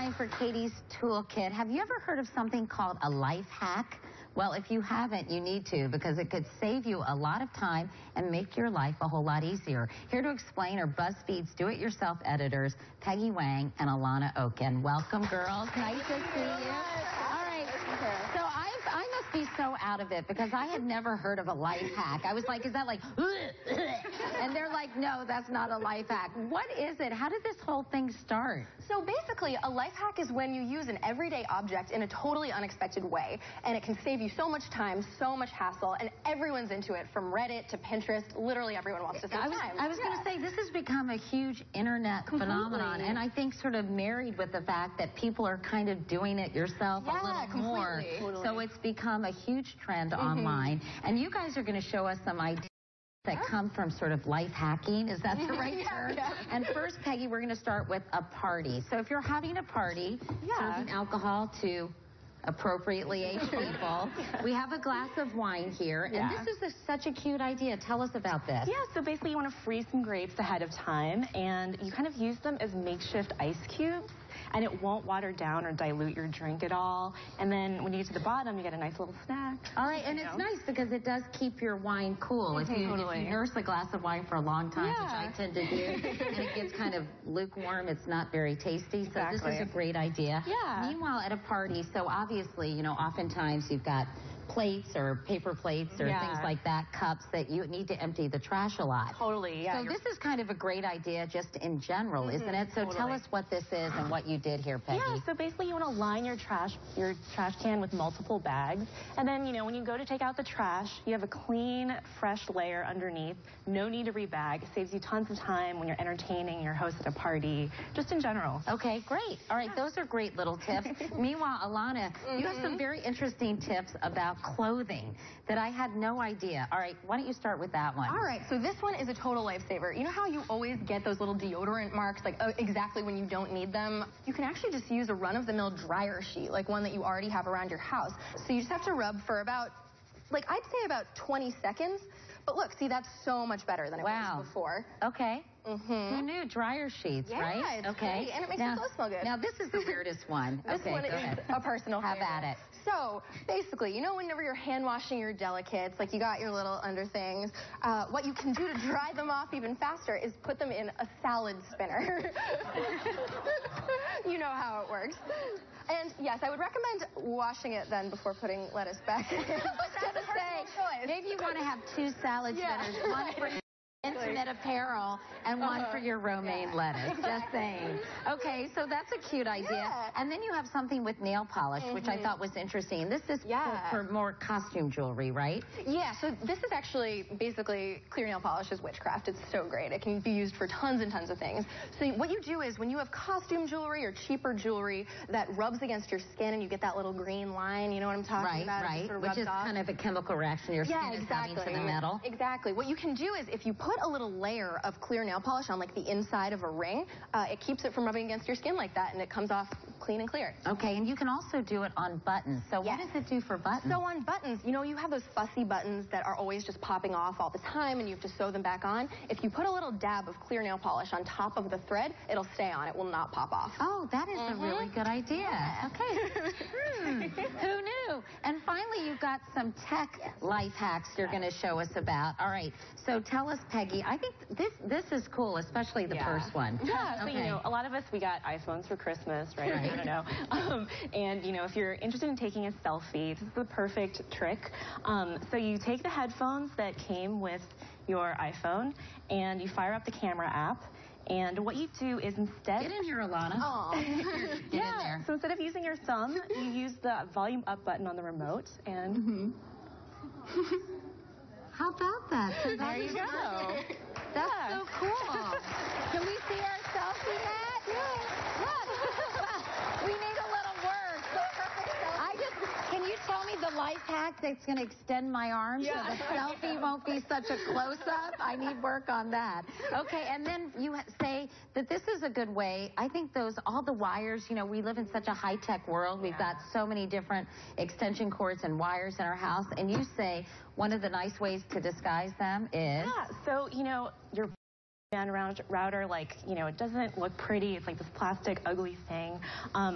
time for Katie's Toolkit. Have you ever heard of something called a life hack? Well, if you haven't, you need to, because it could save you a lot of time and make your life a whole lot easier. Here to explain are BuzzFeed's do-it-yourself editors, Peggy Wang and Alanna Okun. Welcome, girls. Nice to see you. All right. So I must be so out of it, because I had never heard of a life hack. I was like, is that like, and they're like, no, that's not a life hack. What is it? How did this whole thing start? So basically, a life hack is when you use an everyday object in a totally unexpected way, and it can save you so much time, so much hassle, and everyone's into it, from Reddit to Pinterest. Literally everyone wants to save time. I was going to say, this has become a huge internet phenomenon, and I think sort of married with the fact that people are kind of doing it yourself a little more. So it's become a huge trend online, and you guys are going to show us some ideas that come from sort of life hacking. Is that the right term? Yeah. And first, Peggy, we're going to start with a party. So if you're having a party, serving alcohol to appropriately aged people, we have a glass of wine here, and this is such a cute idea. Tell us about this. Yeah, so basically you want to freeze some grapes ahead of time, and you kind of use them as makeshift ice cubes, and it won't water down or dilute your drink at all. And then when you get to the bottom, you get a nice little snack. All right, and it's nice because it does keep your wine cool. If you nurse a glass of wine for a long time, which I tend to do, and it gets kind of lukewarm, it's not very tasty. So this is a great idea. Yeah. Meanwhile, at a party, so obviously, you know, oftentimes you've got plates or paper plates or things like that, cups that you need to empty the trash a lot. Totally, yeah. So this is kind of a great idea just in general, isn't it? So tell us what this is and what you did here, Peggy. Yeah, so basically you want to line your trash can with multiple bags, and then, you know, when you go to take out the trash, you have a clean, fresh layer underneath. No need to rebag. It saves you tons of time when you're entertaining your host at a party, just in general. Okay, great. All right, those are great little tips. Meanwhile, Alanna, you have some very interesting tips about clothing that I had no idea. All right, why don't you start with that one? All right, so this one is a total lifesaver. You know how you always get those little deodorant marks, like exactly when you don't need them? You can actually just use a run-of-the-mill dryer sheet, like one that you already have around your house. So you just have to rub for about, like, I'd say about 20 seconds. But look, see, that's so much better than it was before. Okay. Who knew? Dryer sheets, right? Yeah, it's great, and it makes your clothes smell good. Now, this is the weirdest one. This one is a personal favorite. Have at it. So, basically, you know whenever you're hand washing your delicates, like you got your little under things, what you can do to dry them off even faster is put them in a salad spinner. You know how it works. And yes, I would recommend washing it then before putting lettuce back in. Maybe you want to have two salad spinners, one for intimate apparel and one for your romaine lettuce. Just saying. Okay, so that's a cute idea. And then you have something with nail polish, which I thought was interesting. This is for more costume jewelry, right? Yeah, so this is actually basically clear nail polish is witchcraft. It's so great. It can be used for tons and tons of things. So what you do is when you have costume jewelry or cheaper jewelry that rubs against your skin and you get that little green line, you know what I'm talking about? Right, which is kind of a chemical reaction your skin is having to the metal. Exactly. What you can do is if you put a little layer of clear nail polish on like the inside of a ring, it keeps it from rubbing against your skin like that, and it comes off clean and clear. Okay, and you can also do it on buttons. So what does it do for buttons? So on buttons, you know, you have those fussy buttons that are always just popping off all the time, and you have to sew them back on. If you put a little dab of clear nail polish on top of the thread, it'll stay on. It will not pop off. Oh, that is a really good idea. Okay. Who knew? And finally, you've got some tech life hacks you're going to show us about. All right. So tell us, Peggy, I think this is cool, especially the first one. Yeah, so, you know, a lot of us, we got iPhones for Christmas, right? I don't know. And, you know, if you're interested in taking a selfie, this is the perfect trick. So you take the headphones that came with your iPhone, and you fire up the camera app. And what you do is instead... Get in here, Alanna. Oh. Get in there. So instead of using your thumb, you use the volume up button on the remote, and... How about that? So there you go. That's so cool. Can we see our selfie, Matt? Look. We need a little work. Can you tell me the life hack that's going to extend my arms so the selfie won't be such a close-up? I need work on that. Okay, and then you say that this is a good way. I think all the wires, you know, we live in such a high-tech world. We've got so many different extension cords and wires in our house, and you say one of the nice ways to disguise them is... Yeah, so, you know, your router, like, you know, it doesn't look pretty. It's like this plastic, ugly thing.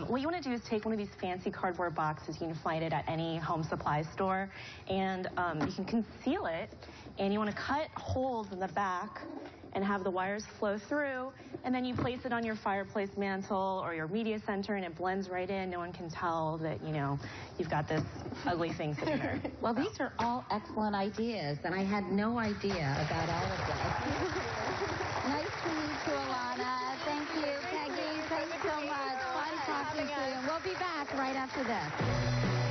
What you want to do is take one of these fancy cardboard boxes. You can find it at any home supply store, and you can conceal it, and you want to cut holes in the back and have the wires flow through, and then you place it on your fireplace mantle or your media center, and it blends right in. No one can tell that, you know, you've got this ugly thing sitting there. Well, these are all excellent ideas, and I had no idea about all of this. Nice to meet you, Alanna. Thank you, Peggy. Thanks so much. Fun talking to you. And we'll be back right after this.